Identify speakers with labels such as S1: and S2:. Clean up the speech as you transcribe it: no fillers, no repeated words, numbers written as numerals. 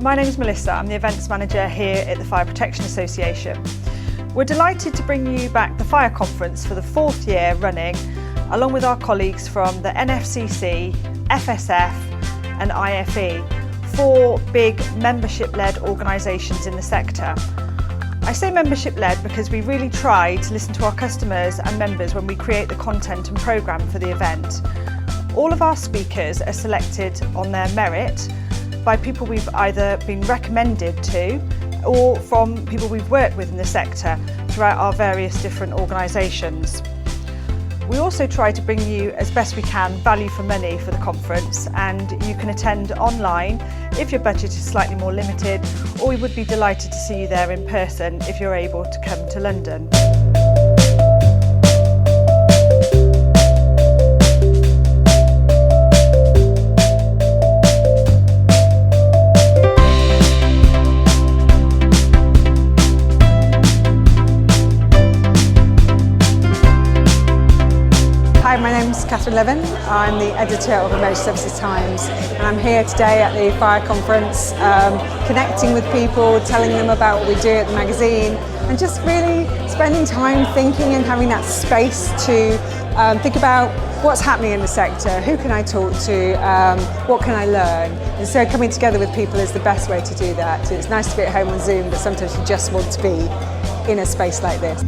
S1: My name is Melissa. I'm the events manager here at the Fire Protection Association. We're delighted to bring you back the Fire Conference for the 4th year running, along with our colleagues from the NFCC, FSF and IFE, 4 big membership-led organisations in the sector. I say membership-led because we really try to listen to our customers and members when we create the content and programme for the event. All of our speakers are selected on their merit by people we've either been recommended to or from people we've worked with in the sector throughout our various different organisations. We also try to bring you, as best we can, value for money for the conference, and you can attend online if your budget is slightly more limited, or we would be delighted to see you there in person if you're able to come to London.
S2: Hi, my name's Catherine Levin. I'm the editor of Emergency Services Times, and I'm here today at the Fire Conference, connecting with people, telling them about what we do at the magazine, and just really spending time thinking and having that space to think about what's happening in the sector, who can I talk to, what can I learn. And so coming together with people is the best way to do that. It's nice to be at home on Zoom, but sometimes you just want to be in a space like this.